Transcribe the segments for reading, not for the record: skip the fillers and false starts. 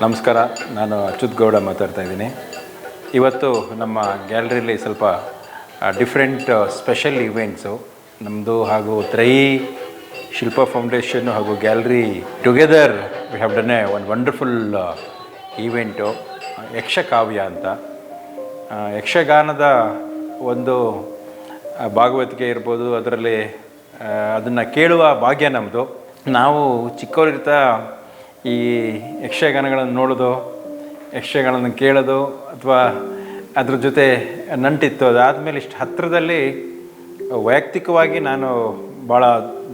ನಮಸ್ಕಾರ, ನಾನು ಅಚ್ಯುತ್ ಗೌಡ ಮಾತಾಡ್ತಾ ಇದ್ದೀನಿ. ಇವತ್ತು ನಮ್ಮ ಗ್ಯಾಲರಿಯಲ್ಲಿ ಸ್ವಲ್ಪ ಡಿಫ್ರೆಂಟ್ ಸ್ಪೆಷಲ್ ಇವೆಂಟ್ಸು ನಮ್ಮದು ಹಾಗೂ ತ್ರಯಿ ಶಿಲ್ಪ ಫೌಂಡೇಶನ್ ಹಾಗೂ gallery together we have done one wonderful event Yakshakavya ಅಂತ. ಯಕ್ಷಗಾನದ ಒಂದು ಭಾಗವತಿಕೆ ಇರ್ಬೋದು, ಅದರಲ್ಲಿ ಅದನ್ನು ಕೇಳುವ ಭಾಗ್ಯ ನಮ್ಮದು. ನಾವು ಚಿಕ್ಕವರಿರ್ತಾ ಈ ಯಕ್ಷಗಾನಗಳನ್ನು ನೋಡೋದು, ಯಕ್ಷಗಾನಗಳನ್ನು ಕೇಳೋದು ಅಥವಾ ಅದ್ರ ಜೊತೆ ನಂಟಿತ್ತು. ಅದಾದಮೇಲೆ ಇಷ್ಟು ಹತ್ತಿರದಲ್ಲಿ ವೈಯಕ್ತಿಕವಾಗಿ ನಾನು ಭಾಳ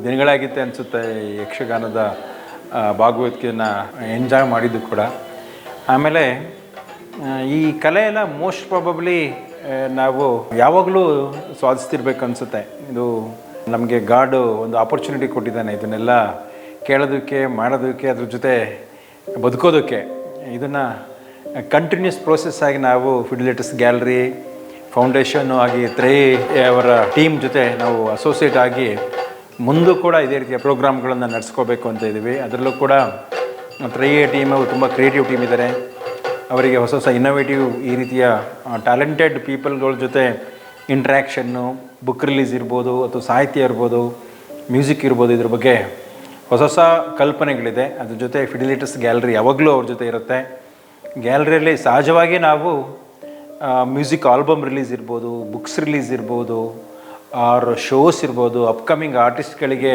ದಿನಗಳಾಗಿತ್ತೆ ಅನಿಸುತ್ತೆ ಈ ಯಕ್ಷಗಾನದ ಭಾಗವತಿಕೆಯನ್ನು ಎಂಜಾಯ್ ಮಾಡಿದ್ದು ಕೂಡ. ಆಮೇಲೆ ಈ ಕಲೆಯೆಲ್ಲ ಮೋಸ್ಟ್ ಪ್ರಾಬಬ್ಲಿ ನಾವು ಯಾವಾಗಲೂ ಸ್ವಾದಿಸ್ತಿರ್ಬೇಕು ಅನಿಸುತ್ತೆ. ಇದು ನಮಗೆ ಗಾಡು ಒಂದು ಆಪರ್ಚುನಿಟಿ ಕೊಟ್ಟಿದ್ದಾನೆ ಇದನ್ನೆಲ್ಲ ಕೇಳೋದಕ್ಕೆ, ಮಾಡೋದಕ್ಕೆ, ಅದ್ರ ಜೊತೆ ಬದುಕೋದಕ್ಕೆ. ಇದನ್ನು ಕಂಟಿನ್ಯೂಸ್ ಪ್ರೋಸೆಸ್ ಆಗಿ ನಾವು ಫಿಡಿಲಿಟಸ್ ಗ್ಯಾಲರಿ ಫೌಂಡೇಶನ್ನು ಆಗಿ ತ್ರಯಿ ಅವರ ಟೀಮ್ ಜೊತೆ ನಾವು ಅಸೋಸಿಯೇಟ್ ಆಗಿ ಮುಂದೂ ಕೂಡ ಇದೇ ರೀತಿಯ ಪ್ರೋಗ್ರಾಮ್ಗಳನ್ನು ನಡೆಸ್ಕೋಬೇಕು ಅಂತ ಇದ್ದೀವಿ. ಅದರಲ್ಲೂ ಕೂಡ ತ್ರಯಿ ಟೀಮು ತುಂಬ ಕ್ರಿಯೇಟಿವ್ ಟೀಮ್ ಇದ್ದಾರೆ. ಅವರಿಗೆ ಹೊಸ ಹೊಸ ಇನ್ನೋವೇಟಿವ್ ಈ ರೀತಿಯ ಟ್ಯಾಲೆಂಟೆಡ್ ಪೀಪಲ್ಗಳ ಜೊತೆ ಇಂಟ್ರ್ಯಾಕ್ಷನ್ನು, ಬುಕ್ ರಿಲೀಸ್ ಇರ್ಬೋದು ಅಥವಾ ಸಾಹಿತ್ಯ ಇರ್ಬೋದು, ಮ್ಯೂಸಿಕ್ ಇರ್ಬೋದು, ಇದ್ರ ಬಗ್ಗೆ ಹೊಸ ಹೊಸ ಕಲ್ಪನೆಗಳಿದೆ. ಅದ್ರ ಜೊತೆ ಫಿಡಿಲಿಟಸ್ ಗ್ಯಾಲರಿ ಯಾವಾಗಲೂ ಅವ್ರ ಜೊತೆ ಇರುತ್ತೆ. ಗ್ಯಾಲರಿಯಲ್ಲಿ ಸಹಜವಾಗಿ ನಾವು ಮ್ಯೂಸಿಕ್ ಆಲ್ಬಮ್ ರಿಲೀಸ್ ಇರ್ಬೋದು, ಬುಕ್ಸ್ ರಿಲೀಸ್ ಇರ್ಬೋದು, ಆರ್ ಶೋಸ್ ಇರ್ಬೋದು, ಅಪ್ಕಮಿಂಗ್ ಆರ್ಟಿಸ್ಟ್ಗಳಿಗೆ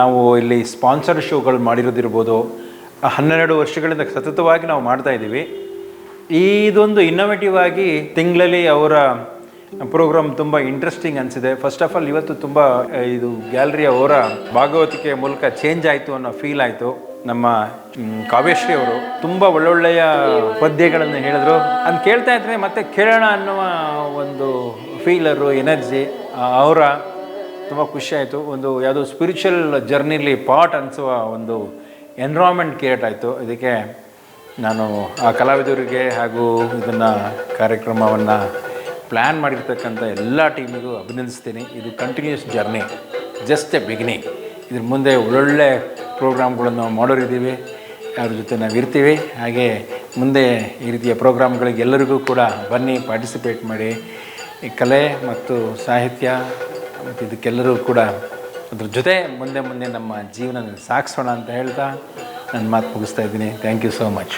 ನಾವು ಇಲ್ಲಿ ಸ್ಪಾನ್ಸರ್ ಶೋಗಳು ಮಾಡಿರೋದಿರ್ಬೋದು. 12 ವರ್ಷಗಳಿಂದ ಸತತವಾಗಿ ನಾವು ಮಾಡ್ತಾಯಿದ್ದೀವಿ. ಇದೊಂದು ಇನ್ನೋವೇಟಿವ್ ಆಗಿ ತಿಂಗಳಲ್ಲಿ ಅವರ ಪ್ರೋಗ್ರಾಮ್ ತುಂಬ ಇಂಟ್ರೆಸ್ಟಿಂಗ್ ಅನಿಸಿದೆ. ಫಸ್ಟ್ ಆಫ್ ಆಲ್ ಇವತ್ತು ತುಂಬ ಇದು ಗ್ಯಾಲರಿ ಅವರ ಭಾಗವತಿಕೆ ಮೂಲಕ ಚೇಂಜ್ ಆಯಿತು ಅನ್ನೋ ಫೀಲ್ ಆಯಿತು. ನಮ್ಮ ಕಾವ್ಯಶ್ರೀ ಅವರು ತುಂಬ ಒಳ್ಳೊಳ್ಳೆಯ ಪದ್ಯಗಳನ್ನು ಹೇಳಿದ್ರು. ಅದು ಕೇಳ್ತಾ ಇದ್ರೆ ಮತ್ತೆ ಕೇಳೋಣ ಅನ್ನುವ ಒಂದು ಫೀಲರು, ಎನರ್ಜಿ ಅವರ ತುಂಬ ಖುಷಿಯಾಯಿತು. ಒಂದು ಯಾವುದೋ ಸ್ಪಿರಿಚುವಲ್ ಜರ್ನಿಲಿ ಪಾರ್ಟ್ ಅನಿಸುವ ಒಂದು ಎನ್ವಿರಾನ್ಮೆಂಟ್ ಕ್ರಿಯೇಟ್ ಆಯಿತು. ಇದಕ್ಕೆ ನಾನು ಆ ಕಲಾವಿದರಿಗೆ ಹಾಗೂ ಇದನ್ನು ಕಾರ್ಯಕ್ರಮವನ್ನು ಪ್ಲ್ಯಾನ್ ಮಾಡಿರ್ತಕ್ಕಂಥ ಎಲ್ಲ ಟೀಮಿಗೂ ಅಭಿನಂದಿಸ್ತೀನಿ. ಇದು continuous journey, just a beginning. ಇದ್ರ ಮುಂದೆ ಒಳ್ಳೊಳ್ಳೆ ಪ್ರೋಗ್ರಾಮ್ಗಳನ್ನು ಮಾಡೋರಿದ್ದೀವಿ, ಅವ್ರ ಜೊತೆ ನಾವು ಇರ್ತೀವಿ. ಹಾಗೆ ಮುಂದೆ ಈ ರೀತಿಯ ಪ್ರೋಗ್ರಾಮ್ಗಳಿಗೆ ಎಲ್ಲರಿಗೂ ಕೂಡ ಬನ್ನಿ, ಪಾರ್ಟಿಸಿಪೇಟ್ ಮಾಡಿ. ಈ ಕಲೆ ಮತ್ತು ಸಾಹಿತ್ಯ ಮತ್ತು ಇದಕ್ಕೆಲ್ಲರೂ ಕೂಡ ಅದ್ರ ಜೊತೆ ಮುಂದೆ ನಮ್ಮ ಜೀವನ ಸಾಗಿಸೋಣ ಅಂತ ಹೇಳ್ತಾ ನನ್ನ ಮಾತು ಮುಗಿಸ್ತಾ ಇದ್ದೀನಿ. Thank you so much.